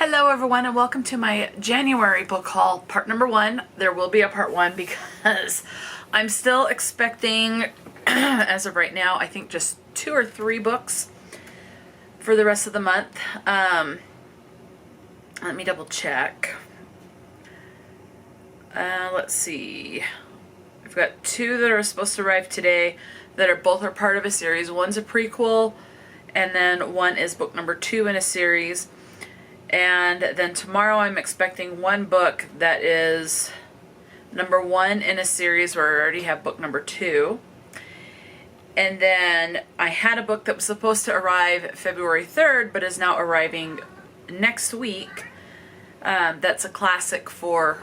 Hello everyone and welcome to my January book haul, part number 1. There will be a part 1 because I'm still expecting, as of right now, I think just 2 or 3 books for the rest of the month. Let me double check. Let's see. I've got 2 that are supposed to arrive today that are both part of a series. One's a prequel and then one is book number 2 in a series. And then tomorrow I'm expecting one book that is number 1 in a series where I already have book number 2. And then I had a book that was supposed to arrive February 3rd but is now arriving next week. That's a classic for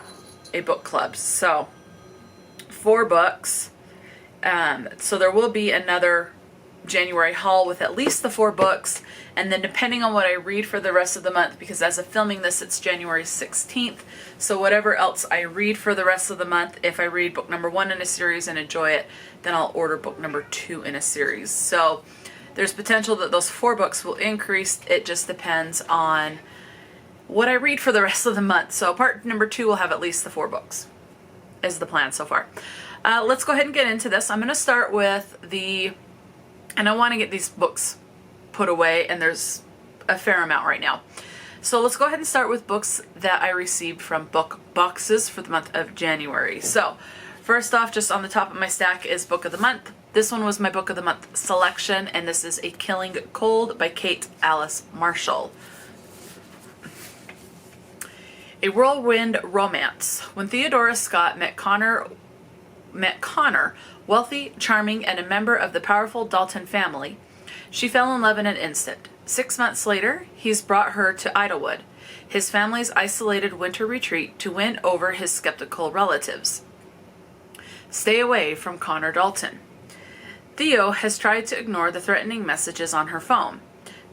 a book club. So 4 books. So there will be another January haul with at least the 4 books, and then depending on what I read for the rest of the month, because as of filming this it's January 16th, so whatever else I read for the rest of the month, if I read book number 1 in a series and enjoy it, then I'll order book number 2 in a series. So there's potential that those 4 books will increase. It just depends on what I read for the rest of the month. So part number 2 will have at least the 4 books is the plan so far. Let's go ahead and get into this. I'm going to start with and I want to get these books put away, and there's a fair amount right now. So let's go ahead and start with books that I received from book boxes for the month of January. So first off, just on the top of my stack is book of the month. This one was my book of the month selection, and this is A Killing Cold by Kate Alice Marshall. A whirlwind romance. When Theodora Scott met Connor, wealthy, charming, and a member of the powerful Dalton family, she fell in love in an instant. 6 months later, he's brought her to Idlewood, his family's isolated winter retreat, to win over his skeptical relatives. Stay away from Connor Dalton. Theo has tried to ignore the threatening messages on her phone,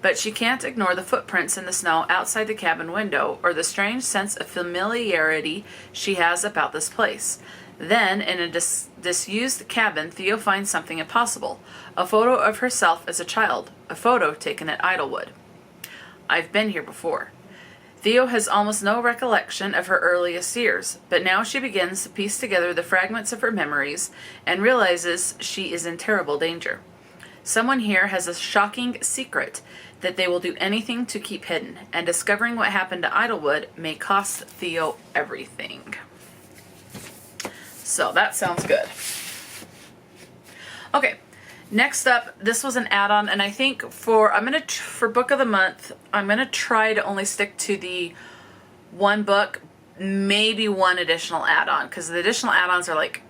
but she can't ignore the footprints in the snow outside the cabin window or the strange sense of familiarity she has about this place. Then, in a disused cabin, Theo finds something impossible. A photo of herself as a child. A photo taken at Idlewood. I've been here before. Theo has almost no recollection of her earliest years, but now she begins to piece together the fragments of her memories and realizes she is in terrible danger. Someone here has a shocking secret that they will do anything to keep hidden, and discovering what happened to Idlewood may cost Theo everything. So that sounds good. Okay, next up, this was an add-on, and I think for book of the month, I'm gonna try to only stick to the 1 book, maybe 1 additional add-on, because the additional add-ons are like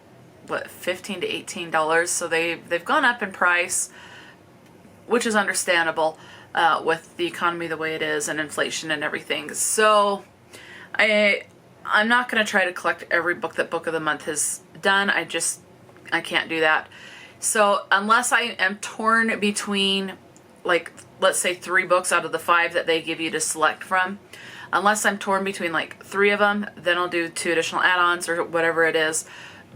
what, $15 to $18, so they've gone up in price, which is understandable with the economy the way it is and inflation and everything. So I'm not going to try to collect every book that Book of the Month has done. I can't do that. So unless I am torn between, like, let's say 3 books out of the 5 that they give you to select from, unless I'm torn between like 3 of them, then I'll do 2 additional add-ons or whatever it is.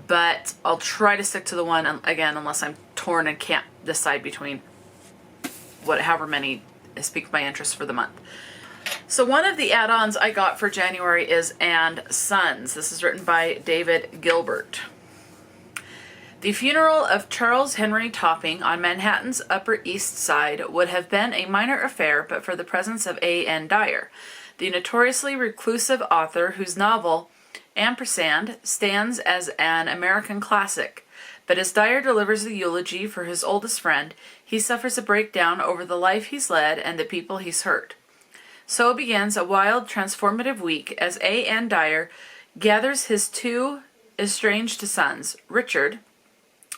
But I'll try to stick to the 1, again, unless I'm torn and can't decide between however many speak my interest for the month. So one of the add-ons I got for January is And Sons. This is written by David Gilbert. The funeral of Charles Henry Topping on Manhattan's Upper East Side would have been a minor affair but for the presence of A.N. Dyer, the notoriously reclusive author whose novel Ampersand stands as an American classic. But as Dyer delivers the eulogy for his oldest friend, he suffers a breakdown over the life he's led and the people he's hurt. So begins a wild, transformative week as A.N. Dyer gathers his 2 estranged sons, Richard,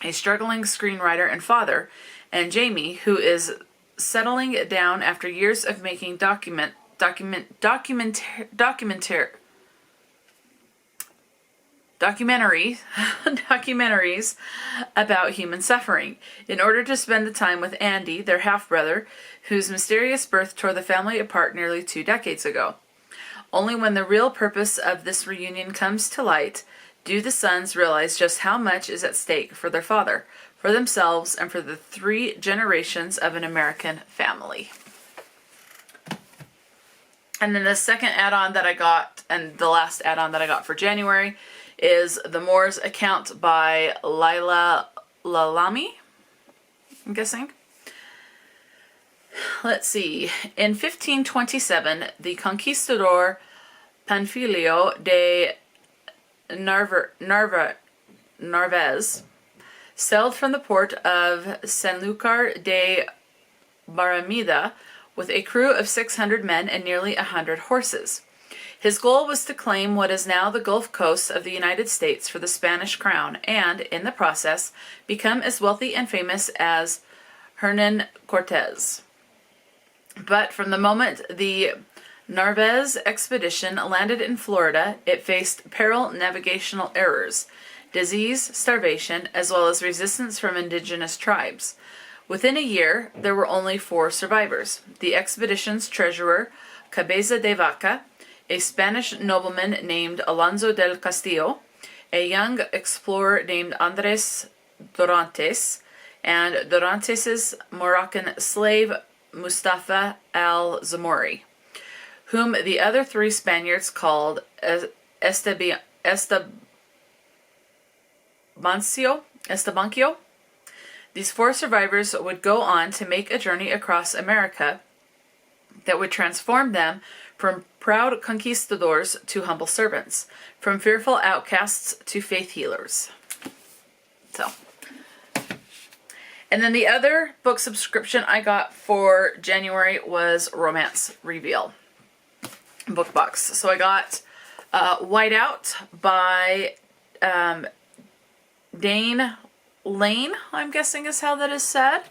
a struggling screenwriter and father, and Jamie, who is settling down after years of making documentaries about human suffering, in order to spend the time with Andy, their half-brother, whose mysterious birth tore the family apart nearly 2 decades ago. Only when the real purpose of this reunion comes to light do the sons realize just how much is at stake for their father, for themselves, and for the 3 generations of an American family. And then the second add-on that I got, and the last add-on that I got for January, is The Moor's Account by Laila Lalami, I'm guessing. Let's see. In 1527, the conquistador Panfilio de Narvaez sailed from the port of Sanlúcar de Barrameda with a crew of 600 men and nearly 100 horses. His goal was to claim what is now the Gulf Coast of the United States for the Spanish crown and, in the process, become as wealthy and famous as Hernán Cortés. But from the moment the Narvaez expedition landed in Florida, it faced peril, navigational errors, disease, starvation, as well as resistance from indigenous tribes. Within a year, there were only 4 survivors: the expedition's treasurer, Cabeza de Vaca, a Spanish nobleman named Alonso del Castillo, a young explorer named Andres Dorantes, and Dorantes' Moroccan slave Mustafa al-Zamori, whom the other 3 Spaniards called Estabancio. These 4 survivors would go on to make a journey across America that would transform them from proud conquistadors to humble servants, from fearful outcasts to faith healers. So, and then the other book subscription I got for January was Romance Reveal book box. So I got Whiteout by Layne, I'm guessing is how that is said.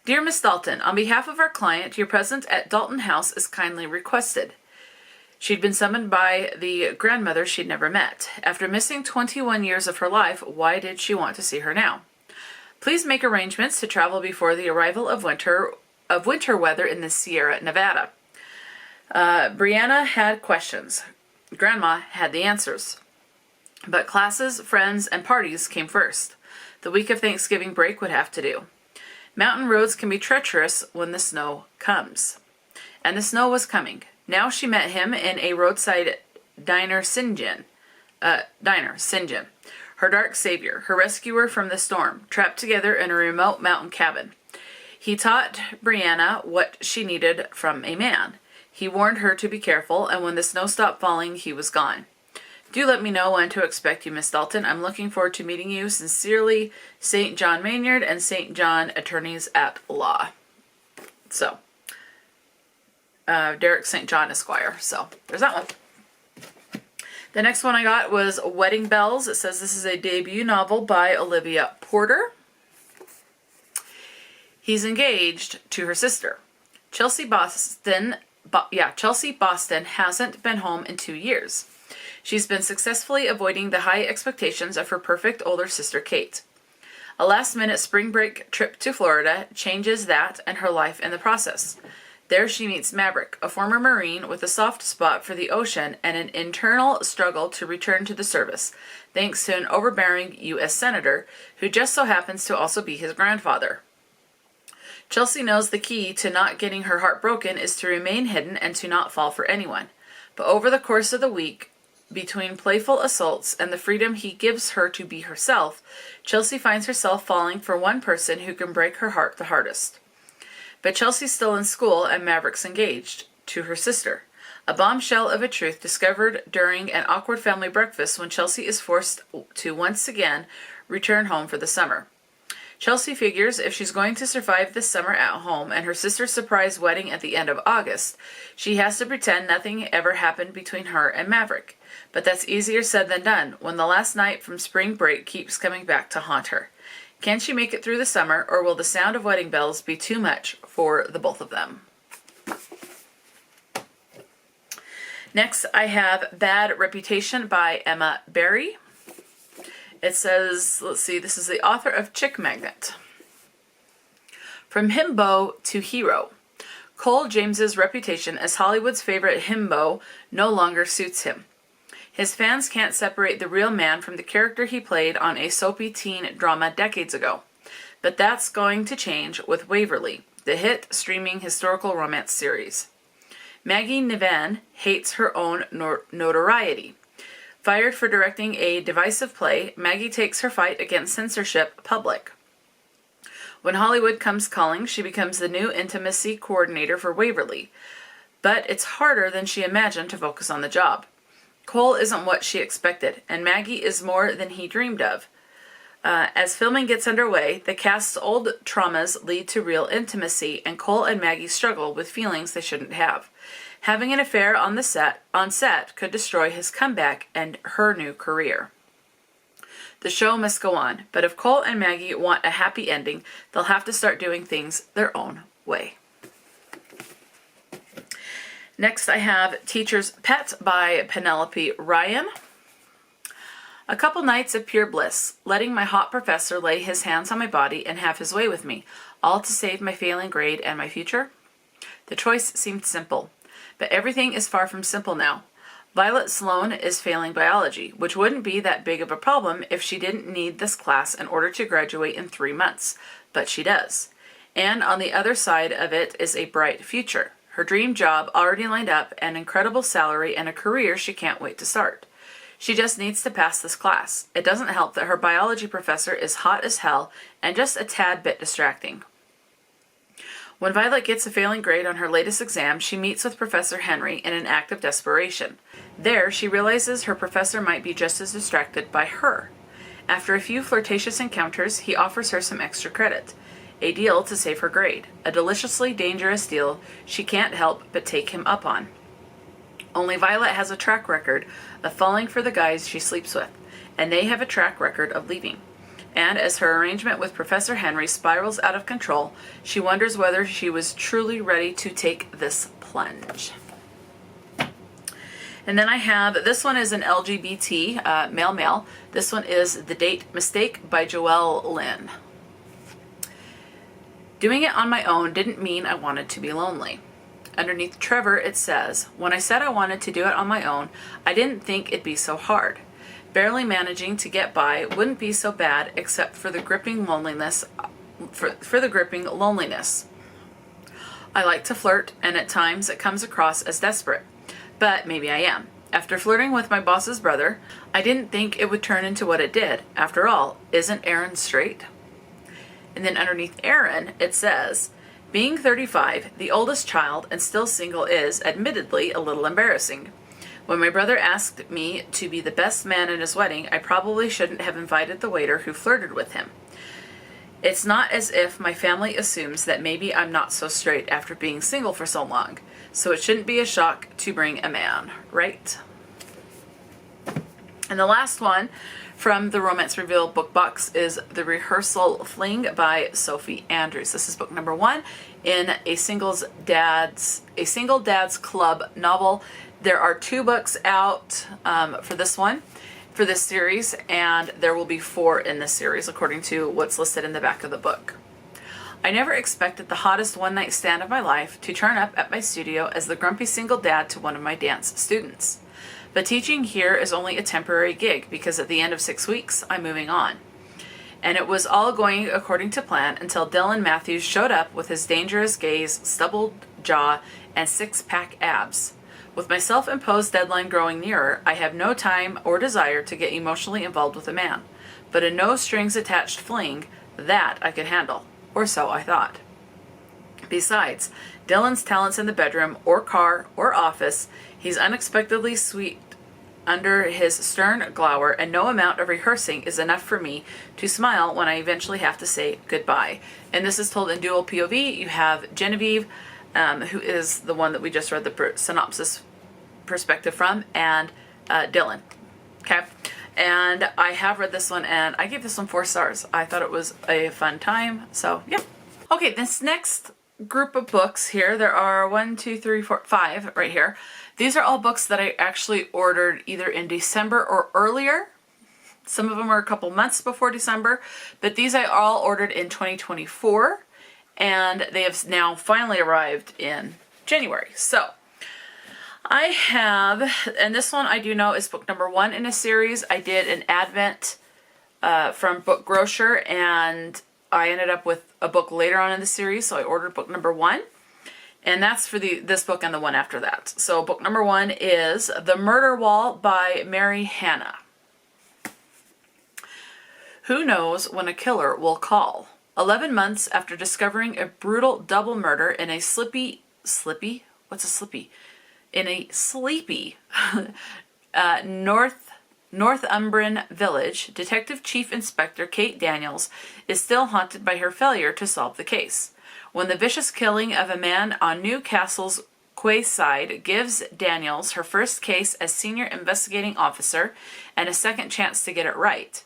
Dear Miss Dalton, on behalf of our client, your presence at Dalton House is kindly requested. She'd been summoned by the grandmother she'd never met. After missing 21 years of her life, why did she want to see her now? Please make arrangements to travel before the arrival of winter weather in the Sierra Nevada. Brianna had questions. Grandma had the answers. But classes, friends, and parties came first. The week of Thanksgiving break would have to do. Mountain roads can be treacherous when the snow comes. And the snow was coming. Now she met him in a roadside diner, Symbient. Her dark savior, her rescuer from the storm, trapped together in a remote mountain cabin. He taught Brianna what she needed from a man. He warned her to be careful, and when the snow stopped falling, he was gone. Do let me know when to expect you, Miss Dalton. I'm looking forward to meeting you. Sincerely, St. John Maynard and St. John Attorneys at Law. So, Derek St. John Esquire. So, there's that one. The next one I got was Wedding Bells. It says this is a debut novel by Olivia Porter. He's engaged to her sister. Chelsea Boston hasn't been home in 2 years. She's been successfully avoiding the high expectations of her perfect older sister, Kate. A last-minute spring break trip to Florida changes that and her life in the process. There she meets Maverick, a former Marine with a soft spot for the ocean and an internal struggle to return to the service, thanks to an overbearing U.S. Senator who just so happens to also be his grandfather. Chelsea knows the key to not getting her heart broken is to remain hidden and to not fall for anyone. But over the course of the week, between playful assaults and the freedom he gives her to be herself, Chelsea finds herself falling for one person who can break her heart the hardest. But Chelsea's still in school and Maverick's engaged to her sister. A bombshell of a truth discovered during an awkward family breakfast when Chelsea is forced to once again return home for the summer. Chelsea figures if she's going to survive this summer at home and her sister's surprise wedding at the end of August, she has to pretend nothing ever happened between her and Maverick. But that's easier said than done when the last night from spring break keeps coming back to haunt her. Can she make it through the summer, or will the sound of wedding bells be too much for the both of them? Next, I have Bad Reputation by Emma Barry. It says, let's see, this is the author of Chick Magnet. From himbo to hero. Cole James's reputation as Hollywood's favorite himbo no longer suits him. His fans can't separate the real man from the character he played on a soapy teen drama decades ago. But that's going to change with Waverly, the hit streaming historical romance series. Maggie Niven hates her own notoriety. Fired for directing a divisive play, Maggie takes her fight against censorship public. When Hollywood comes calling, she becomes the new intimacy coordinator for Waverly. But it's harder than she imagined to focus on the job. Cole isn't what she expected, and Maggie is more than he dreamed of. As filming gets underway, the cast's old traumas lead to real intimacy, and Cole and Maggie struggle with feelings they shouldn't have. Having an affair on set could destroy his comeback and her new career. The show must go on, but if Cole and Maggie want a happy ending, they'll have to start doing things their own way. Next I have Teacher's Pet by Penelope Ryan. A couple nights of pure bliss, letting my hot professor lay his hands on my body and have his way with me, all to save my failing grade and my future. The choice seemed simple, but everything is far from simple now. Violet Sloan is failing biology, which wouldn't be that big of a problem if she didn't need this class in order to graduate in 3 months, but she does. And on the other side of it is a bright future. Her dream job already lined up, an incredible salary, and a career she can't wait to start. She just needs to pass this class. It doesn't help that her biology professor is hot as hell and just a tad bit distracting. When Violet gets a failing grade on her latest exam, she meets with Professor Henry in an act of desperation. There, she realizes her professor might be just as distracted by her. After a few flirtatious encounters, he offers her some extra credit. A deal to save her grade. A deliciously dangerous deal she can't help but take him up on. Only Violet has a track record of falling for the guys she sleeps with, and they have a track record of leaving. And as her arrangement with Professor Henry spirals out of control, she wonders whether she was truly ready to take this plunge. And then I have, this one is an LGBT, male. This one is The Date Mistake by Joelle Lynne. Doing it on my own didn't mean I wanted to be lonely. Underneath Trevor, it says, when I said I wanted to do it on my own, I didn't think it'd be so hard. Barely managing to get by wouldn't be so bad except for the gripping loneliness. I like to flirt, and at times it comes across as desperate. But maybe I am. After flirting with my boss's brother, I didn't think it would turn into what it did. After all, isn't Aaron straight? And then underneath Aaron, it says, being 35, the oldest child, and still single is, admittedly, a little embarrassing. When my brother asked me to be the best man in his wedding, I probably shouldn't have invited the waiter who flirted with him. It's not as if my family assumes that maybe I'm not so straight after being single for so long, so it shouldn't be a shock to bring a man, right? And the last one from the Romance Reveal book box is The Rehearsal Fling by Sophie Andrews. This is book number 1 in a Single Dad's Club novel. There are 2 books out for this one, for this series, and there will be 4 in this series according to what's listed in the back of the book. I never expected the hottest one-night stand of my life to turn up at my studio as the grumpy single dad to one of my dance students. But teaching here is only a temporary gig because at the end of 6 weeks, I'm moving on. And it was all going according to plan until Dylan Matthews showed up with his dangerous gaze, stubbled jaw, and 6-pack abs. With my self-imposed deadline growing nearer, I have no time or desire to get emotionally involved with a man. But a no-strings-attached fling, that I could handle. Or so I thought. Besides, Dylan's talents in the bedroom, or car, or office, he's unexpectedly sweet under his stern glower, and no amount of rehearsing is enough for me to smile when I eventually have to say goodbye. And this is told in dual POV. You have Genevieve, who is the one that we just read the synopsis perspective from, and Dylan. Okay? And I have read this one, and I gave this one 4 stars. I thought it was a fun time, so yeah. Okay, this next group of books here, there are 1, 2, 3, 4, 5 right here. These are all books that I actually ordered either in December or earlier. Some of them are a couple months before December, but these I all ordered in 2024, and they have now finally arrived in January. So I have, and this one I do know is book number 1 in a series. I did an Advent from Book Grocer, and I ended up with a book later on in the series, so I ordered book number 1. And that's for this book and the one after that. So book number 1 is The Murder Wall by Mary Hannah. Who knows when a killer will call? 11 months after discovering a brutal double murder in a sleepy Northumbrian village, Detective Chief Inspector Kate Daniels is still haunted by her failure to solve the case. When the vicious killing of a man on Newcastle's Quayside gives Daniels her first case as senior investigating officer and a second chance to get it right.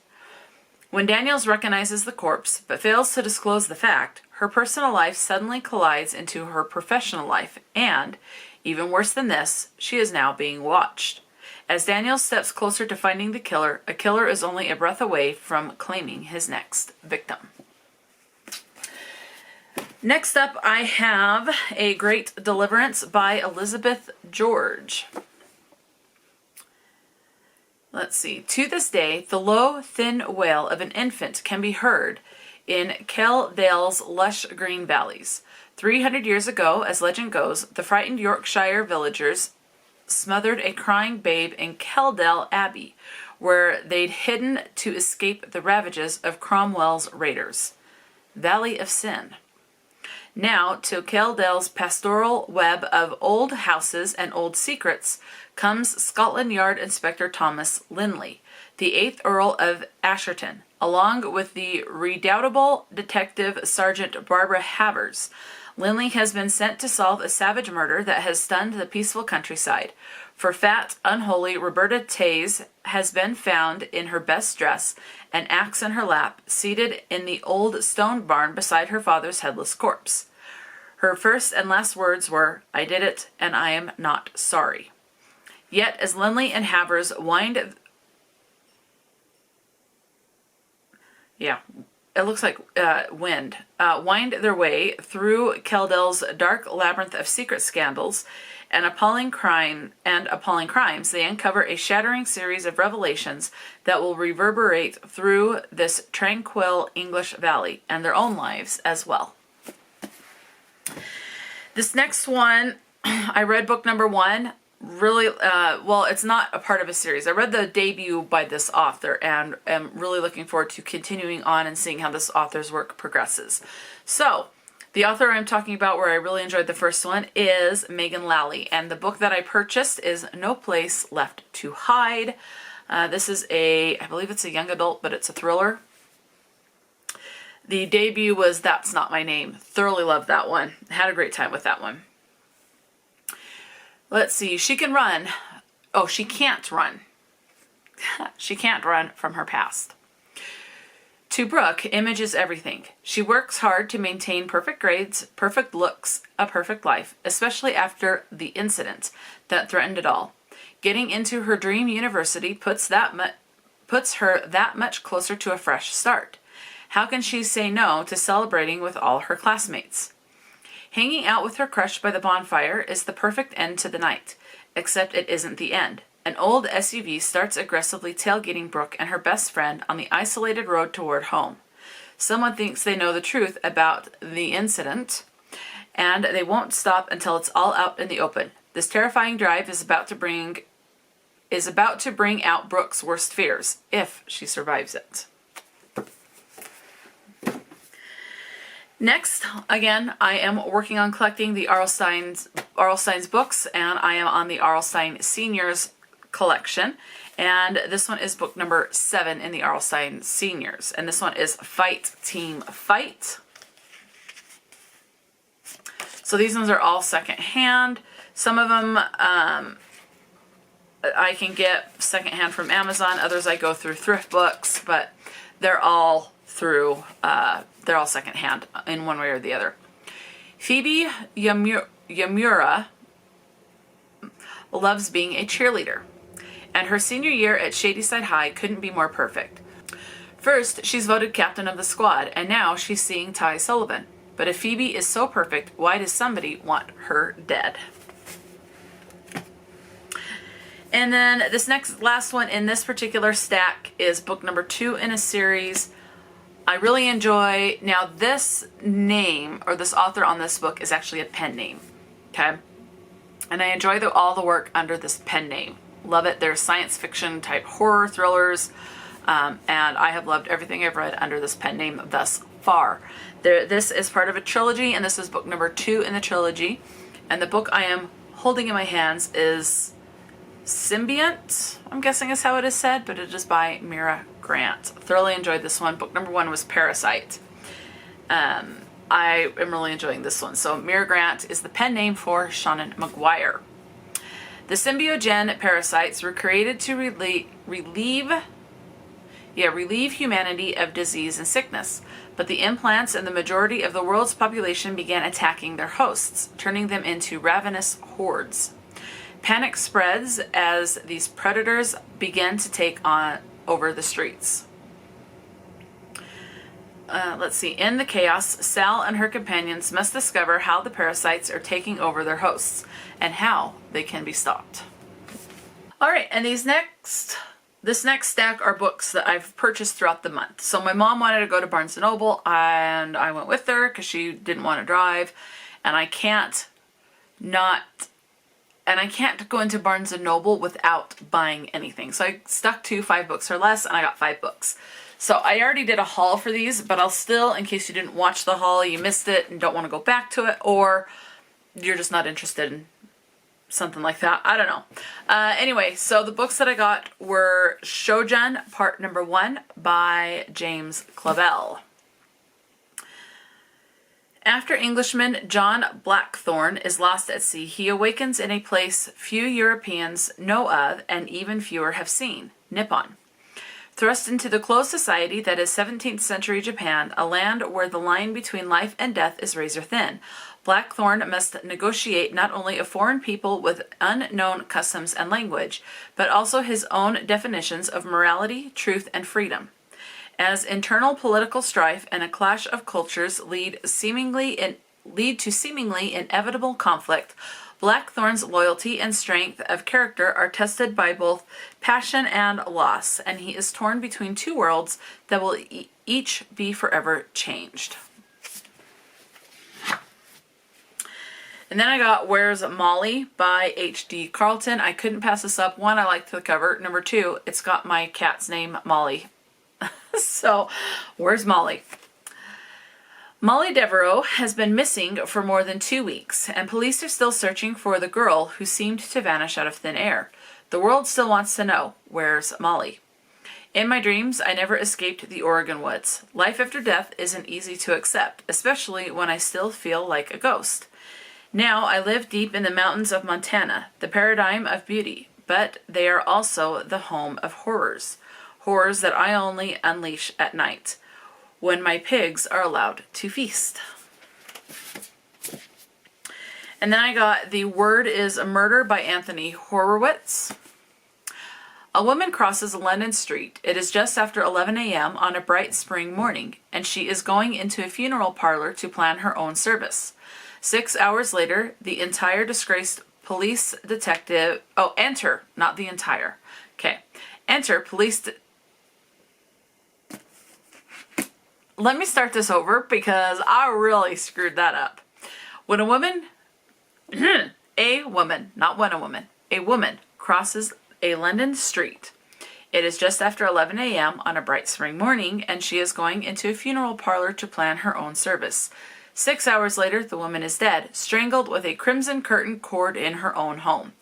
When Daniels recognizes the corpse but fails to disclose the fact, her personal life suddenly collides into her professional life and, even worse than this, she is now being watched. As Daniels steps closer to finding the killer, a killer is only a breath away from claiming his next victim. Next up, I have A Great Deliverance by Elizabeth George. Let's see. To this day, the low, thin wail of an infant can be heard in Kelldale's lush green valleys. 300 years ago, as legend goes, the frightened Yorkshire villagers smothered a crying babe in Kelldale Abbey, where they'd hidden to escape the ravages of Cromwell's raiders. Valley of Sin. Now, to Kelldale's pastoral web of old houses and old secrets comes Scotland Yard Inspector Thomas Linley, the 8th Earl of Asherton, along with the redoubtable Detective Sergeant Barbara Havers. Linley has been sent to solve a savage murder that has stunned the peaceful countryside. For fat, unholy Roberta Taze has been found in her best dress, an axe in her lap, seated in the old stone barn beside her father's headless corpse. Her first and last words were, "I did it, and I am not sorry." Yet as Linley and Havers wind their way through Kelldale's dark labyrinth of secret scandals and appalling crimes, they uncover a shattering series of revelations that will reverberate through this tranquil English valley and their own lives as well. This next one, I read book number 1. Really, it's not a part of a series. I read the debut by this author and am really looking forward to continuing on and seeing how this author's work progresses. So, the author I'm talking about where I really enjoyed the first one is Megan Lally, and the book that I purchased is No Place Left to Hide. This is I believe it's a young adult, but it's a thriller. The debut was That's Not My Name. Thoroughly loved that one. Had a great time with that one. Let's see. She can run. Oh, she can't run. She can't run from her past. To Brooke, image is everything. She works hard to maintain perfect grades, perfect looks, a perfect life, especially after the incident that threatened it all. Getting into her dream university puts her that much closer to a fresh start. How can she say no to celebrating with all her classmates? Hanging out with her crush by the bonfire is the perfect end to the night, except it isn't the end. An old SUV starts aggressively tailgating Brooke and her best friend on the isolated road toward home. Someone thinks they know the truth about the incident, and they won't stop until it's all out in the open. This terrifying drive is about to bring out Brooke's worst fears, if she survives it. Next, again, I am working on collecting the R.L. Stine's books, and I am on the R.L. Stine Seniors collection. And this one is book number 7 in the R.L. Stine Seniors. And this one is Fight Team Fight. So these ones are all secondhand. Some of them I can get secondhand from Amazon. Others I go through thrift books, but they're all secondhand in one way or the other. Phoebe Yamura loves being a cheerleader, and her senior year at Shadyside High couldn't be more perfect. First, she's voted captain of the squad, and now she's seeing Ty Sullivan. But if Phoebe is so perfect, why does somebody want her dead? And then this last one in this particular stack is book number 2 in a series. I really enjoy, now this name, or this author on this book is actually a pen name. Okay. And I enjoy all the work under this pen name. Love it. They're science fiction type horror thrillers. And I have loved everything I've read under this pen name thus far. This is part of a trilogy, and this is book number 2 in the trilogy. And the book I am holding in my hands is Symbiont, I'm guessing is how it is said, but it is by Mira Grant. Thoroughly enjoyed this one. Book number 1 was Parasite. I am really enjoying this one. So Mira Grant is the pen name for Seanan McGuire. The symbiogen parasites were created to relieve humanity of disease and sickness, but the implants and the majority of the world's population began attacking their hosts, turning them into ravenous hordes. Panic spreads as these predators begin to take over the streets. Let's see. In the chaos, Sal and her companions must discover how the parasites are taking over their hosts and how they can be stopped. All right, and this next stack are books that I've purchased throughout the month. So my mom wanted to go to Barnes & Noble, and I went with her because she didn't want to drive, and I can't go into Barnes & Noble without buying anything. So I stuck to 5 books or less, and I got 5 books. So I already did a haul for these, but I'll still, in case you didn't watch the haul, you missed it and don't want to go back to it, or you're just not interested in something like that. I don't know. Anyway, so the books that I got were Shogun Part Number 1 by James Clavell. After Englishman John Blackthorne is lost at sea, he awakens in a place few Europeans know of and even fewer have seen, Nippon. Thrust into the closed society that is 17th century Japan, a land where the line between life and death is razor thin, Blackthorne must negotiate not only a foreign people with unknown customs and language, but also his own definitions of morality, truth, and freedom. As internal political strife and a clash of cultures lead to seemingly inevitable conflict, Blackthorne's loyalty and strength of character are tested by both passion and loss, and he is torn between 2 worlds that will each be forever changed. And then I got Where's Molly by H.D. Carlton. I couldn't pass this up. 1, I liked the cover. Number 2, it's got my cat's name, Molly. So, where's Molly? Molly Devereaux has been missing for more than 2 weeks, and police are still searching for the girl who seemed to vanish out of thin air. The world still wants to know, where's Molly? In my dreams, I never escaped the Oregon woods. Life after death isn't easy to accept, especially when I still feel like a ghost. Now I live deep in the mountains of Montana, the paradigm of beauty, but they are also the home of horrors. Horrors that I only unleash at night, when my pigs are allowed to feast. And then I got The Word is a Murder by Anthony Horowitz. A woman crosses a London street. It is just after 11 a.m. on a bright spring morning, and she is going into a funeral parlor to plan her own service. 6 hours later, the entire disgraced police detective... Oh, enter, not the entire. Okay. Enter police... Let me start this over because I really screwed that up. When a woman... a woman crosses a London street. It is just after 11 a.m. on a bright spring morning, and she is going into a funeral parlor to plan her own service. 6 hours later, the woman is dead, strangled with a crimson curtain cord in her own home.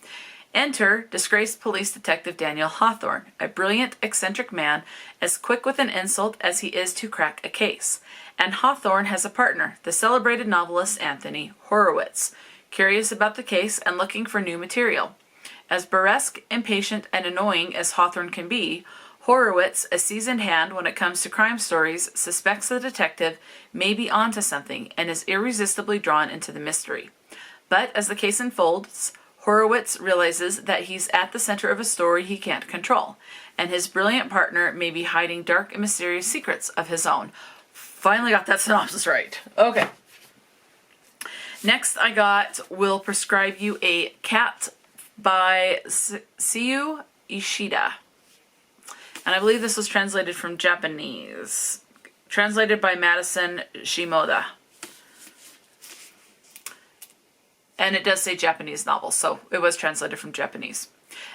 Enter disgraced police detective Daniel Hawthorne, a brilliant, eccentric man, as quick with an insult as he is to crack a case. And Hawthorne has a partner, the celebrated novelist Anthony Horowitz, curious about the case and looking for new material. As burlesque, impatient, and annoying as Hawthorne can be, Horowitz, a seasoned hand when it comes to crime stories, suspects the detective may be onto something and is irresistibly drawn into the mystery. But as the case unfolds, Horowitz realizes that he's at the center of a story he can't control, and his brilliant partner may be hiding dark and mysterious secrets of his own. Finally got that synopsis right. Okay. Next I got Will Prescribe You a Cat by Syou Ishida. And I believe this was translated from Japanese. Translated by Madison Shimoda. And it does say Japanese novel, so it was translated from Japanese.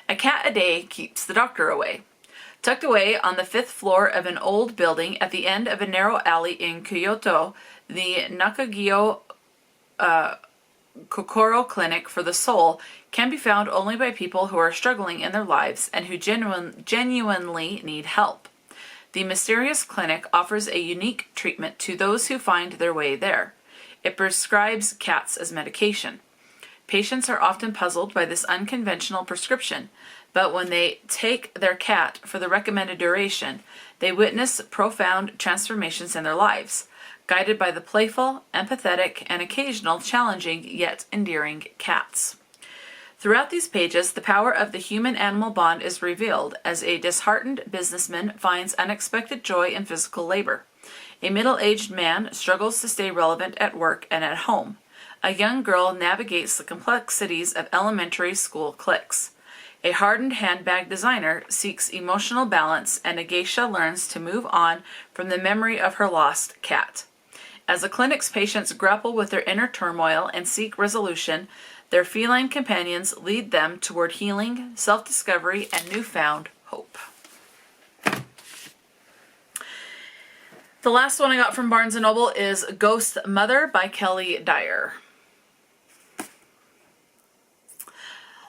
A cat a day keeps the doctor away. Tucked away on the 5th floor of an old building at the end of a narrow alley in Kyoto, the Nakagyo Kokoro Clinic for the Soul can be found only by people who are struggling in their lives and who genuinely need help. The mysterious clinic offers a unique treatment to those who find their way there. It prescribes cats as medication. Patients are often puzzled by this unconventional prescription, but when they take their cat for the recommended duration, they witness profound transformations in their lives, guided by the playful, empathetic, and occasional challenging yet endearing cats. Throughout these pages, the power of the human-animal bond is revealed as a disheartened businessman finds unexpected joy in physical labor. A middle-aged man struggles to stay relevant at work and at home. A young girl navigates the complexities of elementary school cliques. A hardened handbag designer seeks emotional balance, and a geisha learns to move on from the memory of her lost cat. As the clinic's patients grapple with their inner turmoil and seek resolution, their feline companions lead them toward healing, self-discovery, and newfound hope. The last one I got from Barnes & Noble is Ghost Mother by Kelly Dyer.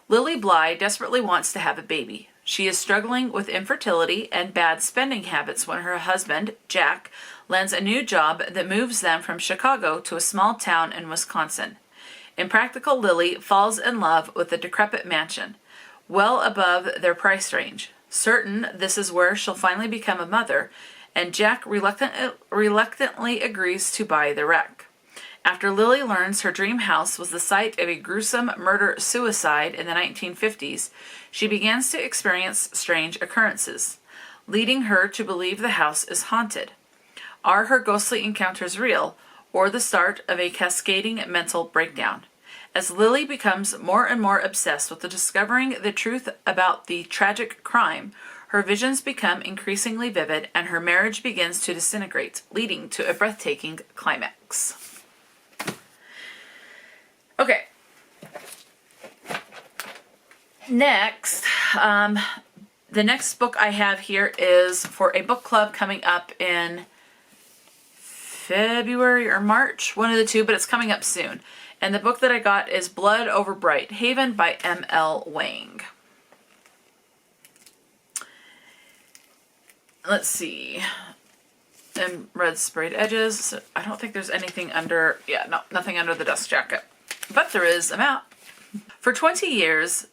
Lily Bly desperately wants to have a baby. She is struggling with infertility and bad spending habits when her husband, Jack, lands a new job that moves them from Chicago to a small town in Wisconsin. Impractical Lily falls in love with a decrepit mansion, well above their price range. Certain this is where she'll finally become a mother, and Jack reluctantly agrees to buy the wreck. After Lily learns her dream house was the site of a gruesome murder-suicide in the 1950s, she begins to experience strange occurrences, leading her to believe the house is haunted. Are her ghostly encounters real, or the start of a cascading mental breakdown? As Lily becomes more and more obsessed with discovering the truth about the tragic crime, her visions become increasingly vivid and her marriage begins to disintegrate, leading to a breathtaking climax. Okay. Next, the next book I have here is for a book club coming up in February or March, one of the two, but it's coming up soon. And the book that I got is Blood Over Bright Haven by M.L. Wang. Let's see. And red sprayed edges. I don't think there's anything under, nothing under the dust jacket. But there is a map. For 20 years,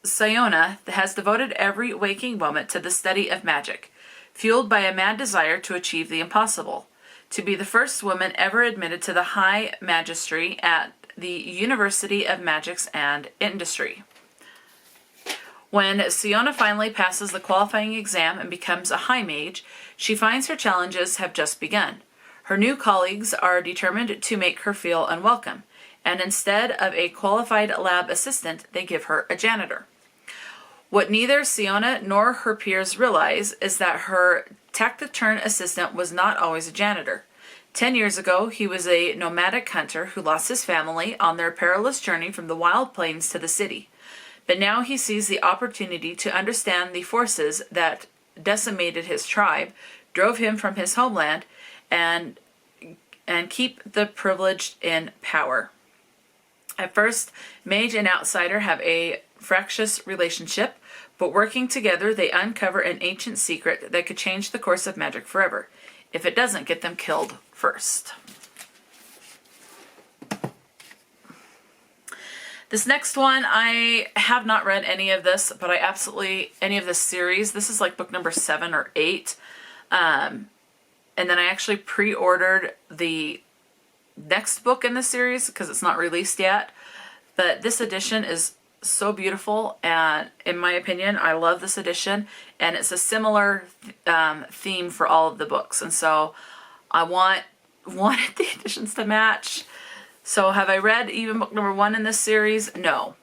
Sayona has devoted every waking moment to the study of magic, fueled by a mad desire to achieve the impossible, to be the first woman ever admitted to the high magistry at the University of Magics and Industry. When Sayona finally passes the qualifying exam and becomes a high mage, she finds her challenges have just begun. Her new colleagues are determined to make her feel unwelcome, and instead of a qualified lab assistant, they give her a janitor. What neither Sayona nor her peers realize is that her taciturn assistant was not always a janitor. 10 years ago, he was a nomadic hunter who lost his family on their perilous journey from the wild plains to the city. But now he sees the opportunity to understand the forces that decimated his tribe, drove him from his homeland, and keep the privileged in power. At first, mage and outsider have a fractious relationship, but working together they uncover an ancient secret that could change the course of magic forever, if it doesn't get them killed first. This next one, I have not read any of this, but any of this series. This is like book number 7 or 8. And then I actually pre-ordered the next book in the series because it's not released yet. But this edition is so beautiful, and in my opinion, I love this edition. And it's a similar theme for all of the books. And so I wanted the editions to match. So have I read even book number 1 in this series? No.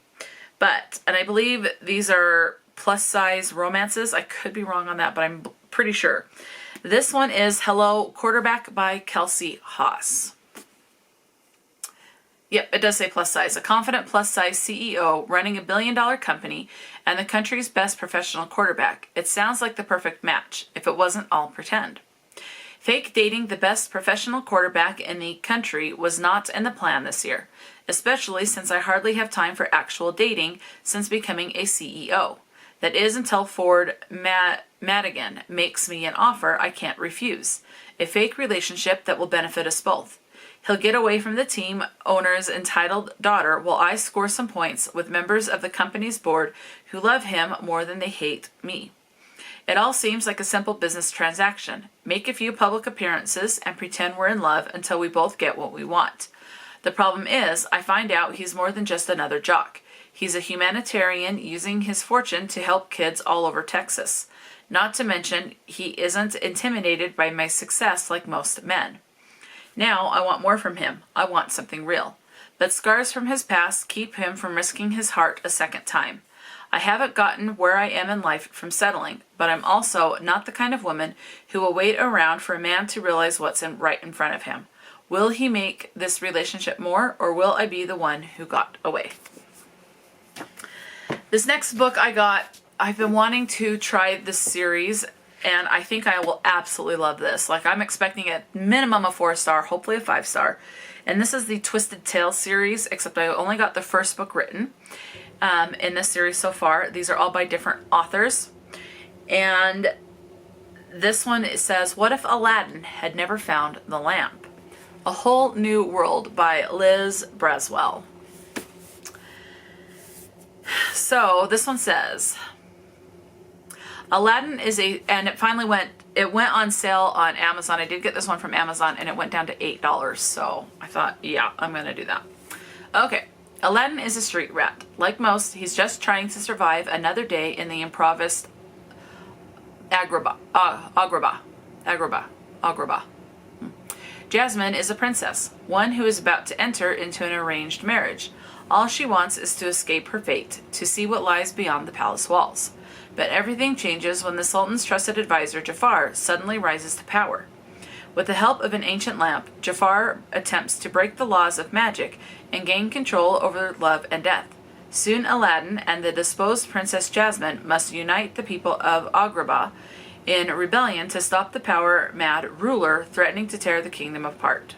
And I believe these are plus size romances. I could be wrong on that, but I'm pretty sure. This one is Hello Quarterback by Kelsie Haas. Yep, it does say plus size. A confident plus size CEO running a billion-dollar company and the country's best professional quarterback. It sounds like the perfect match, if it wasn't all pretend. Fake dating the best professional quarterback in the country was not in the plan this year, especially since I hardly have time for actual dating since becoming a CEO. That is until Ford Madigan makes me an offer I can't refuse. A fake relationship that will benefit us both. He'll get away from the team owner's entitled daughter while I score some points with members of the company's board who love him more than they hate me. It all seems like a simple business transaction. Make a few public appearances and pretend we're in love until we both get what we want. The problem is, I find out he's more than just another jock. He's a humanitarian using his fortune to help kids all over Texas. Not to mention, he isn't intimidated by my success like most men. Now, I want more from him. I want something real. But scars from his past keep him from risking his heart a second time. I haven't gotten where I am in life from settling, but I'm also not the kind of woman who will wait around for a man to realize what's right in front of him. Will he make this relationship more, or will I be the one who got away? This next book I've been wanting to try this series, and I think I will absolutely love this. Like, I'm expecting a minimum of 4-star, hopefully a 5-star. And this is the Twisted Tales series, except I only got the first book written in this series so far. These are all by different authors. And this one, it says, What if Aladdin had never found the lamp? A Whole New World by Liz Braswell. So this one says, Aladdin is and it finally went on sale on Amazon. I did get this one from Amazon and it went down to $8. So I thought, yeah, I'm going to do that. Okay. Aladdin is a street rat. Like most, he's just trying to survive another day in the improvised Agrabah. Jasmine is a princess, one who is about to enter into an arranged marriage. All she wants is to escape her fate, to see what lies beyond the palace walls. But everything changes when the Sultan's trusted advisor, Jafar, suddenly rises to power. With the help of an ancient lamp, Jafar attempts to break the laws of magic and gain control over love and death. Soon Aladdin and the disposed Princess Jasmine must unite the people of Agrabah in rebellion to stop the power-mad ruler threatening to tear the kingdom apart.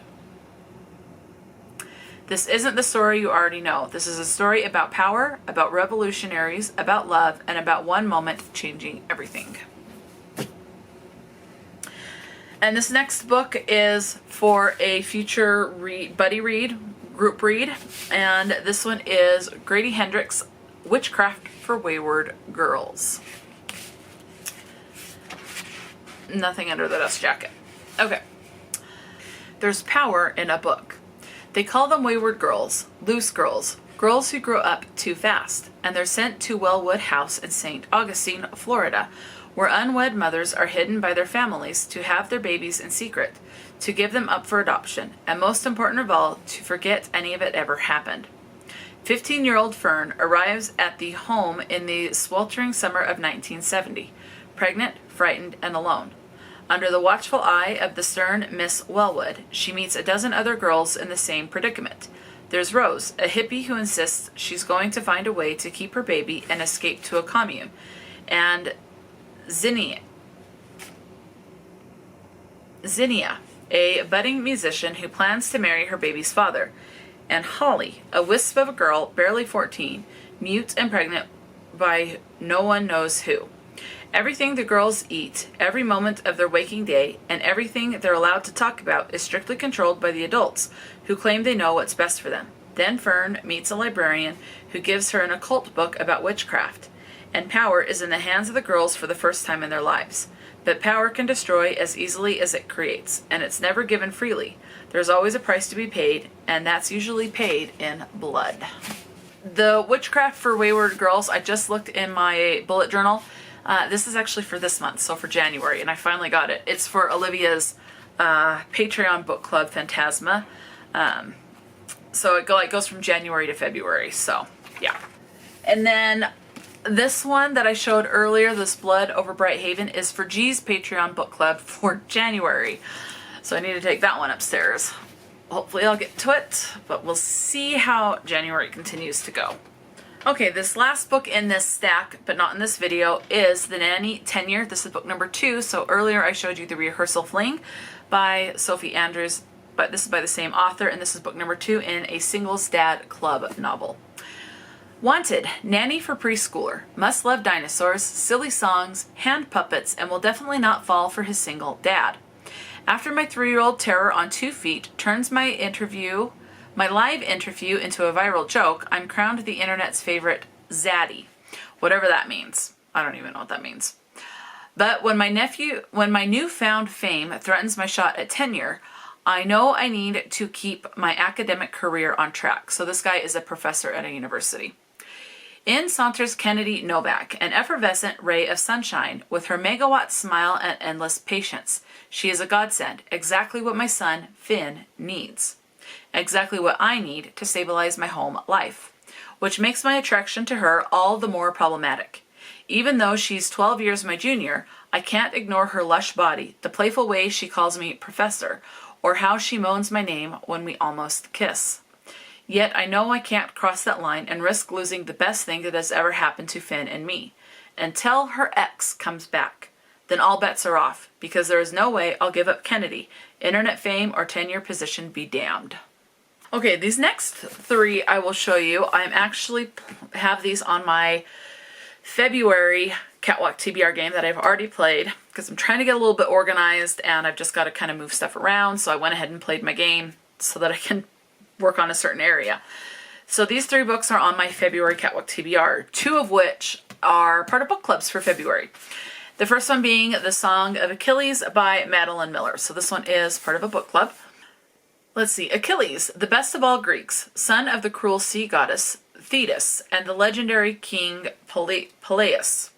This isn't the story you already know. This is a story about power, about revolutionaries, about love, and about one moment changing everything. And this next book is for a future buddy read, group read, and this one is Grady Hendrix, Witchcraft for Wayward Girls. Nothing under the dust jacket. Okay. There's power in a book. They call them wayward girls, loose girls, girls who grow up too fast, and they're sent to Wellwood House in St. Augustine, Florida, where unwed mothers are hidden by their families to have their babies in secret, to give them up for adoption, and most important of all, to forget any of it ever happened. 15-year-old Fern arrives at the home in the sweltering summer of 1970, pregnant, frightened, and alone. Under the watchful eye of the stern Miss Wellwood, she meets a dozen other girls in the same predicament. There's Rose, a hippie who insists she's going to find a way to keep her baby and escape to a commune, and Zinnia, a budding musician who plans to marry her baby's father, and Holly, a wisp of a girl, barely 14, mute and pregnant by no one knows who. Everything the girls eat, every moment of their waking day, and everything they're allowed to talk about is strictly controlled by the adults, who claim they know what's best for them. Then Fern meets a librarian who gives her an occult book about witchcraft, and power is in the hands of the girls for the first time in their lives. But power can destroy as easily as it creates, and it's never given freely. There's always a price to be paid, and that's usually paid in blood. The Witchcraft for Wayward Girls, I just looked in my bullet journal. This is actually for this month, so for January, and I finally got it. It's for Olivia's Patreon book club, Phantasma. So it goes from January to February, so yeah. And then this one that I showed earlier, this Blood Over Bright Haven, is for G's Patreon book club for January. So I need to take that one upstairs. hopefully I'll get to it, but we'll see how January continues to go. Okay, this last book in this stack, but not in this video, is The Nanny Tenure. This is book number 2. So earlier I showed you the Rehearsal Fling by Sophie Andrews, but this is by the same author, and this is book number 2 in a singles dad club novel. Wanted, nanny for preschooler, must love dinosaurs, silly songs, hand puppets, and will definitely not fall for his single dad. After my 3-year-old terror on 2 feet turns my live interview into a viral joke, I'm crowned the internet's favorite zaddy, whatever that means. I don't even know what that means. But when my newfound fame threatens my shot at tenure, I know I need to keep my academic career on track. So this guy is a professor at a university. In saunters Kennedy Novak, an effervescent ray of sunshine with her megawatt smile and endless patience. She is a godsend, exactly what my son, Finn, needs. Exactly what I need to stabilize my home life, which makes my attraction to her all the more problematic. Even though she's 12 years my junior, I can't ignore her lush body, the playful way she calls me professor, or how she moans my name when we almost kiss. Yet I know I can't cross that line and risk losing the best thing that has ever happened to Finn and me. Until her ex comes back. Then all bets are off, because there is no way I'll give up Kennedy. Internet fame or tenure position be damned. Okay, these next 3 I will show you. I'm actually have these on my February Catwalk TBR game that I've already played, because I'm trying to get a little bit organized and I've just got to kind of move stuff around. So I went ahead and played my game so that I can work on a certain area. So these 3 books are on my February Catwalk TBR, 2 of which are part of book clubs for February. The first one being The Song of Achilles by Madeline Miller. So this one is part of a book club. Let's see. Achilles, the best of all Greeks, son of the cruel sea goddess Thetis and the legendary king Peleus,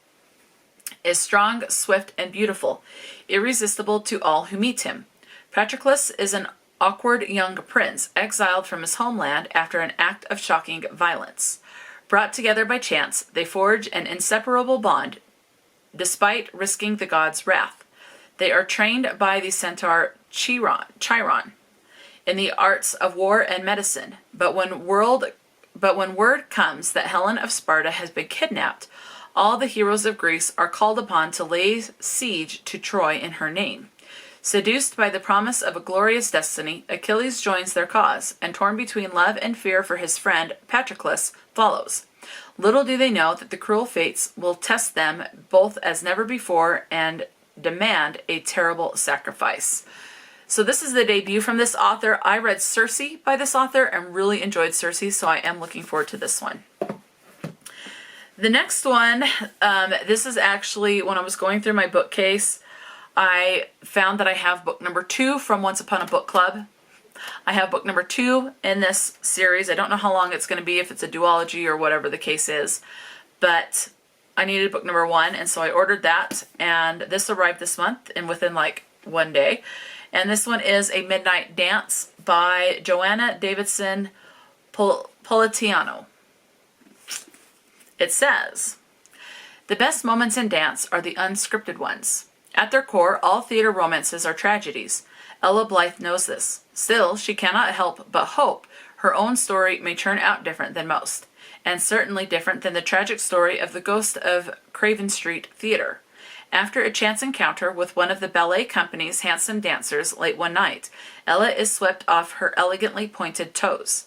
is strong, swift, and beautiful, irresistible to all who meet him. Patroclus is an awkward young prince exiled from his homeland after an act of shocking violence. Brought together by chance, they forge an inseparable bond, despite risking the god's wrath. They are trained by the centaur Chiron in the arts of war and medicine, but when word comes that Helen of Sparta has been kidnapped, all the heroes of Greece are called upon to lay siege to Troy in her name. Seduced by the promise of a glorious destiny, Achilles joins their cause, and torn between love and fear for his friend, Patroclus, follows. Little do they know that the cruel fates will test them both as never before and demand a terrible sacrifice. So this is the debut from this author. I read Circe by this author and really enjoyed Circe, so I am looking forward to this one. The next one, this is actually when I was going through my bookcase, I found that I have book number 2 from Once Upon a Book Club. I have book number 2 in this series. I don't know how long it's going to be, if it's a duology or whatever the case is, but I needed book number 1, and so I ordered that, and this arrived this month and within like 1 day. And this one is A Midnight Dance by Joanna Davidson Politiano. It says, the best moments in dance are the unscripted ones. At their core, all theater romances are tragedies. Ella Blythe knows this. Still, she cannot help but hope her own story may turn out different than most, and certainly different than the tragic story of the ghost of Craven Street Theater. After a chance encounter with one of the ballet company's handsome dancers late one night, Ella is swept off her elegantly pointed toes.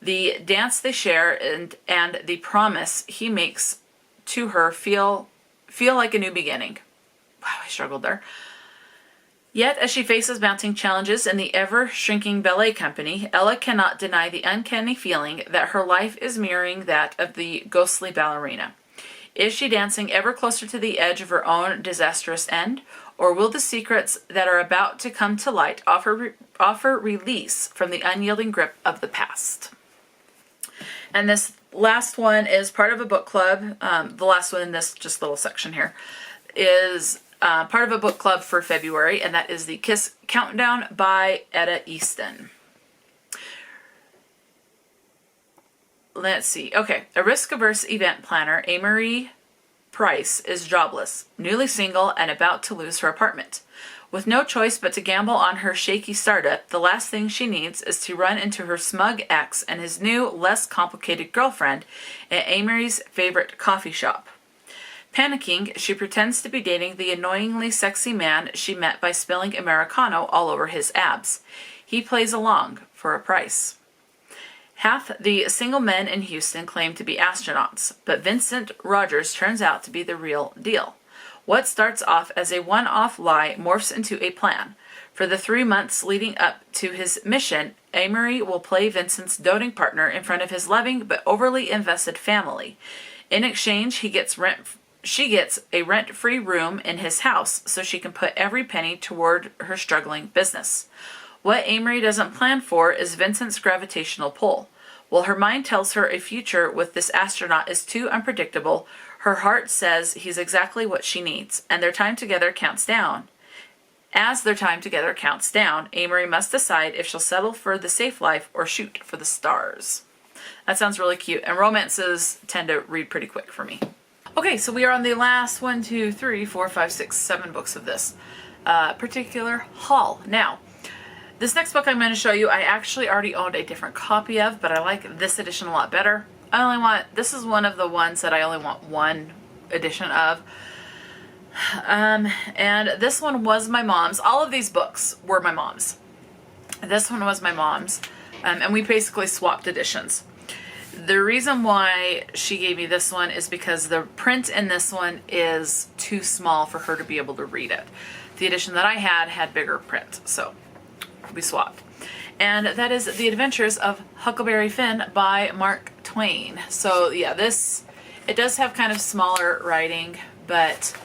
The dance they share and the promise he makes to her feel like a new beginning. Wow, I struggled there. Yet, as she faces mounting challenges in the ever-shrinking ballet company, Ella cannot deny the uncanny feeling that her life is mirroring that of the ghostly ballerina. Is she dancing ever closer to the edge of her own disastrous end, or will the secrets that are about to come to light offer release from the unyielding grip of the past? And this last one is part of a book club. The last one in this just little section here is part of a book club for February, and that is The Kiss Countdown by Etta Easton. Let's see. Okay. A risk-averse event planner, Amory Price, is jobless, newly single, and about to lose her apartment. With no choice but to gamble on her shaky startup, the last thing she needs is to run into her smug ex and his new, less complicated girlfriend at Amory's favorite coffee shop. Panicking, she pretends to be dating the annoyingly sexy man she met by spilling Americano all over his abs. He plays along for a price. Half the single men in Houston claim to be astronauts, but Vincent Rogers turns out to be the real deal. What starts off as a one-off lie morphs into a plan. For the 3 months leading up to his mission, Amory will play Vincent's doting partner in front of his loving but overly invested family. In exchange, she gets a rent-free room in his house so she can put every penny toward her struggling business. What Amory doesn't plan for is Vincent's gravitational pull. While her mind tells her a future with this astronaut is too unpredictable, her heart says he's exactly what she needs, and their time together counts down. As their time together counts down, Amory must decide if she'll settle for the safe life or shoot for the stars. That sounds really cute, and romances tend to read pretty quick for me. Okay, so we are on the last 1, 2, 3, 4, 5, 6, 7 books of this particular haul. Now, this next book I'm going to show you, I actually already owned a different copy of, but I like this edition a lot better. This is one of the ones that I only want one edition of. And this one was my mom's. All of these books were my mom's. This one was my mom's. And we basically swapped editions. The reason why she gave me this one is because the print in this one is too small for her to be able to read it. The edition that I had bigger print, so we swapped. And that is The Adventures of Huckleberry Finn by Mark Twain. So yeah, it does have kind of smaller writing, but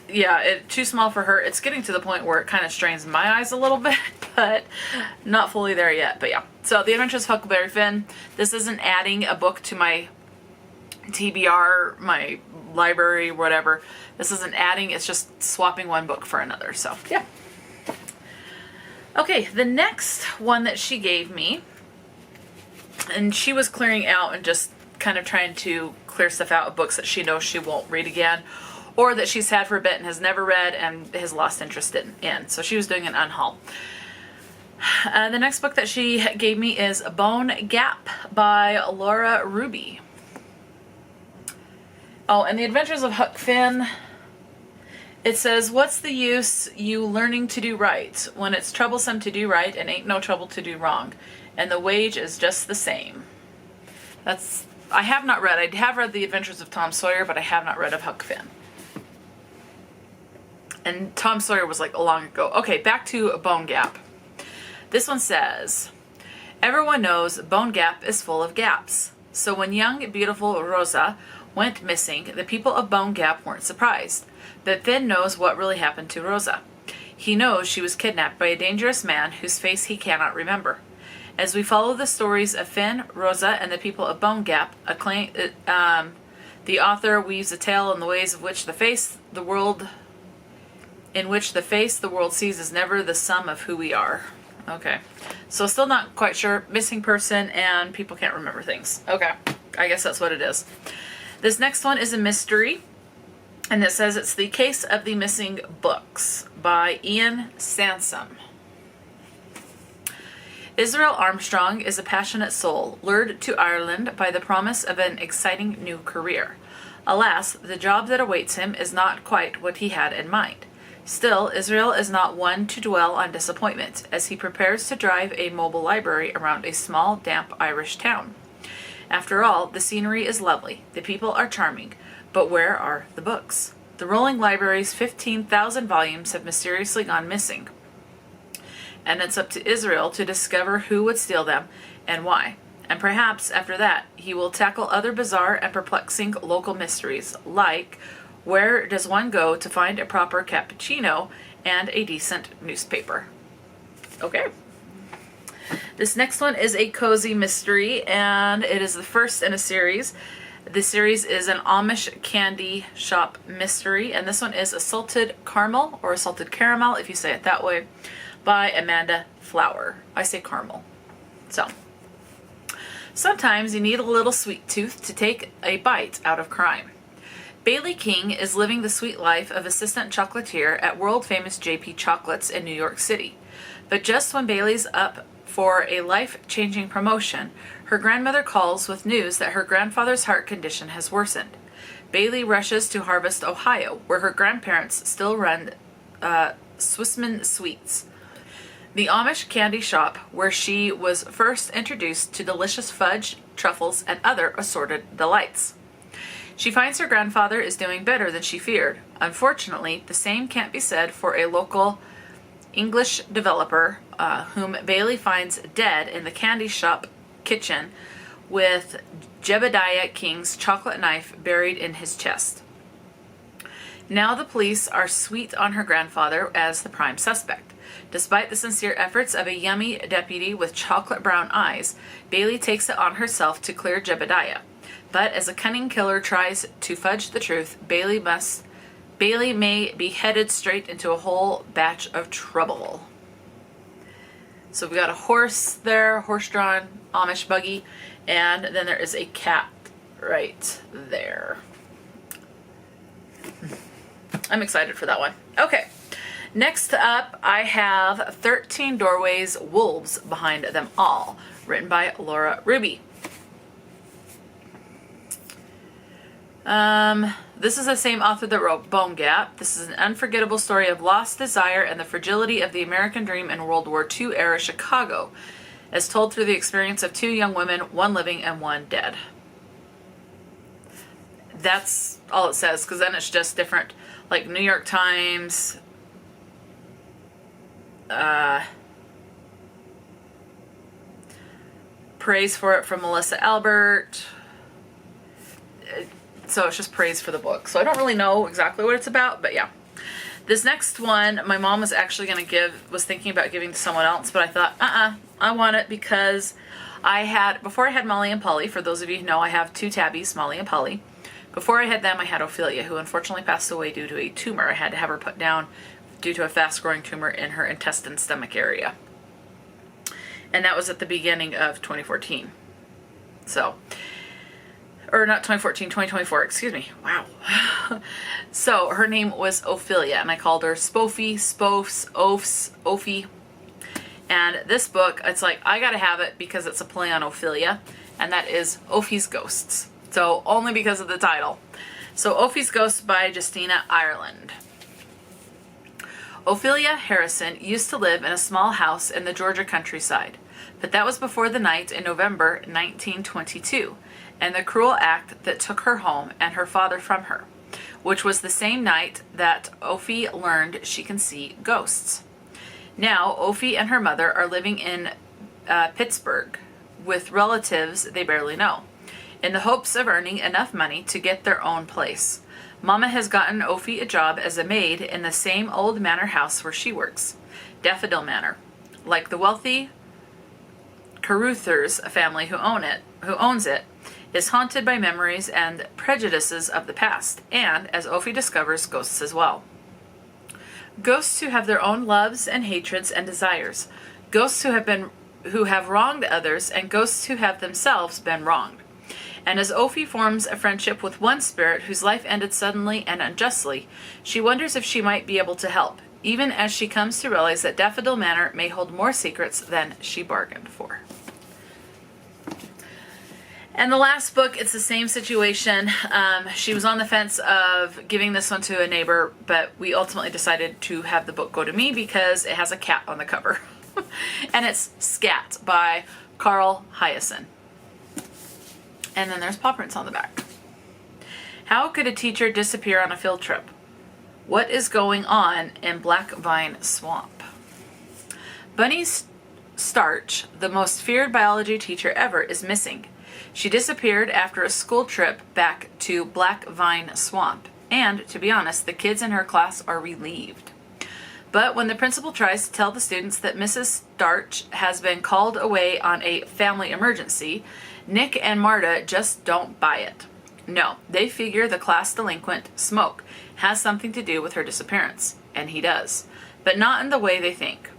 yeah, it's too small for her. It's getting to the point where it kind of strains my eyes a little bit, but not fully there yet. But yeah, so The Adventures of Huckleberry Finn. This isn't adding a book to my TBR, my library, whatever. This isn't adding, it's just swapping one book for another. So yeah. Okay, the next one that she gave me, and she was clearing out and just kind of trying to clear stuff out of books that she knows she won't read again, or that she's had for a bit and has never read and has lost interest in. So she was doing an unhaul. The next book that she gave me is Bone Gap by Laura Ruby. Oh, and The Adventures of Huck Finn. It says, what's the use you learning to do right when it's troublesome to do right and ain't no trouble to do wrong, and the wage is just the same. I have not read. I have read The Adventures of Tom Sawyer, but I have not read of Huck Finn. And Tom Sawyer was like long ago. Okay, back to Bone Gap. This one says, everyone knows Bone Gap is full of gaps. So when young, beautiful Rosa went missing, the people of Bone Gap weren't surprised. But Finn knows what really happened to Rosa. He knows she was kidnapped by a dangerous man whose face he cannot remember. As we follow the stories of Finn, Rosa, and the people of Bone Gap, the author weaves a tale in the ways of which the face the world sees is never the sum of who we are. Okay, so still not quite sure. Missing person and people can't remember things. Okay, I guess that's what it is. This next one is a mystery, and it says it's The Case of the Missing Books by Ian Sansom. Israel Armstrong is a passionate soul, lured to Ireland by the promise of an exciting new career. Alas, the job that awaits him is not quite what he had in mind. Still, Israel is not one to dwell on disappointment, as he prepares to drive a mobile library around a small, damp Irish town. After all, the scenery is lovely, the people are charming, but where are the books? The rolling library's 15,000 volumes have mysteriously gone missing, and it's up to Israel to discover who would steal them and why. And perhaps after that, he will tackle other bizarre and perplexing local mysteries, like where does one go to find a proper cappuccino and a decent newspaper? Okay. This next one is a cozy mystery, and it is the first in a series. The series is an Amish candy shop mystery, and this one is a Salted Caramel, or a Salted Caramel, if you say it that way, by Amanda Flower. I say caramel. So, sometimes you need a little sweet tooth to take a bite out of crime. Bailey King is living the sweet life of assistant chocolatier at world-famous JP Chocolates in New York City. But just when Bailey's up for a life-changing promotion, her grandmother calls with news that her grandfather's heart condition has worsened. Bailey rushes to Harvest, Ohio, where her grandparents still run Swissman Sweets, the Amish candy shop where she was first introduced to delicious fudge, truffles, and other assorted delights. She finds her grandfather is doing better than she feared. Unfortunately, the same can't be said for a local English developer whom Bailey finds dead in the candy shop kitchen with Jebediah King's chocolate knife buried in his chest. Now the police are sweet on her grandfather as the prime suspect. Despite the sincere efforts of a yummy deputy with chocolate brown eyes, Bailey takes it on herself to clear Jebediah. But as a cunning killer tries to fudge the truth, Bailey may be headed straight into a whole batch of trouble. So we got a horse there, horse-drawn Amish buggy, and then there is a cat right there. I'm excited for that one. Okay, next up I have 13 Doorways, Wolves Behind Them All, written by Laura Ruby. This is the same author that wrote Bone Gap. This is an unforgettable story of lost desire and the fragility of the American dream in World War II era Chicago, as told through the experience of two young women, one living and one dead. That's all it says, because then it's just different, like New York Times, praise for it from Melissa Albert. So it's just praise for the book. So I don't really know exactly what it's about, but yeah. This next one, my mom was actually going to was thinking about giving to someone else, but I thought, I want it because before I had Molly and Polly, for those of you who know, I have two tabbies, Molly and Polly. Before I had them, I had Ophelia, who unfortunately passed away due to a tumor. I had to have her put down due to a fast-growing tumor in her intestine stomach area. And that was at the beginning of 2014. So, or not 2014, 2024, excuse me. Wow. So her name was Ophelia, and I called her Spofie, Spofs, Oafs, Ophie. And this book, it's like, I gotta have it because it's a play on Ophelia, and that is Ophie's Ghosts. So only because of the title. So Ophie's Ghosts by Justina Ireland. Ophelia Harrison used to live in a small house in the Georgia countryside, but that was before the night in November 1922, and the cruel act that took her home and her father from her, which was the same night that Ophie learned she can see ghosts. Now, Ophie and her mother are living in Pittsburgh with relatives they barely know, in the hopes of earning enough money to get their own place. Mama has gotten Ophie a job as a maid in the same old manor house where she works, Daffodil Manor. Like the wealthy Caruthers family who owns it, is haunted by memories and prejudices of the past, and, as Ophie discovers, ghosts as well. Ghosts who have their own loves and hatreds and desires. Ghosts who have wronged others, and ghosts who have themselves been wronged. And as Ophie forms a friendship with one spirit whose life ended suddenly and unjustly, she wonders if she might be able to help, even as she comes to realize that Daffodil Manor may hold more secrets than she bargained for. And the last book, it's the same situation. She was on the fence of giving this one to a neighbor, but we ultimately decided to have the book go to me because it has a cat on the cover. And it's Scat by Carl Hyacin. And then there's paw prints on the back. How could a teacher disappear on a field trip? What is going on in Black Vine Swamp? Bunny Starch, the most feared biology teacher ever, is missing. She disappeared after a school trip back to Black Vine Swamp, and, to be honest, the kids in her class are relieved. But when the principal tries to tell the students that Mrs. Starch has been called away on a family emergency, Nick and Marta just don't buy it. No, they figure the class delinquent, Smoke, has something to do with her disappearance, and he does, but not in the way they think.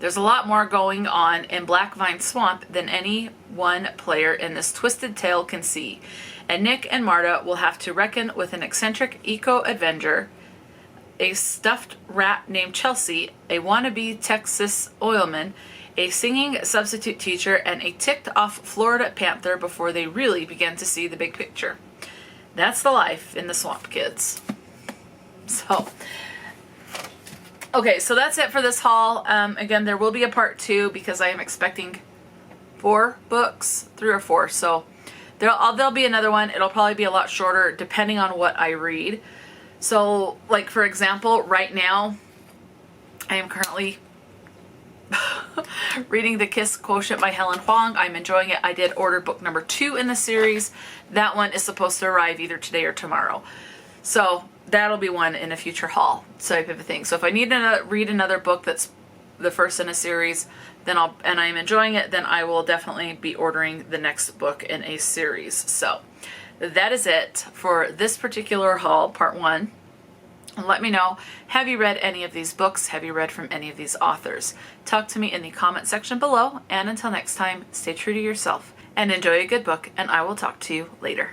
There's a lot more going on in Blackvine Swamp than any one player in this twisted tale can see, and Nick and Marta will have to reckon with an eccentric eco-avenger, a stuffed rat named Chelsea, a wannabe Texas oilman, a singing substitute teacher, and a ticked-off Florida panther before they really begin to see the big picture. That's the life in the swamp, kids. So, okay, so that's it for this haul. Again, there will be a part 2 because I am expecting 4 books, 3 or 4. So there'll be another one. It'll probably be a lot shorter depending on what I read. So, like, for example, right now, I am currently reading The Kiss Quotient by Helen Huang. I'm enjoying it. I did order book number 2 in the series. That one is supposed to arrive either today or tomorrow. So that'll be one in a future haul type of a thing. So if I need to read another book that's the first in a series, then and I'm enjoying it, then I will definitely be ordering the next book in a series. So that is it for this particular haul, part 1. Let me know, have you read any of these books? Have you read from any of these authors? Talk to me in the comment section below, and until next time, stay true to yourself and enjoy a good book, and I will talk to you later.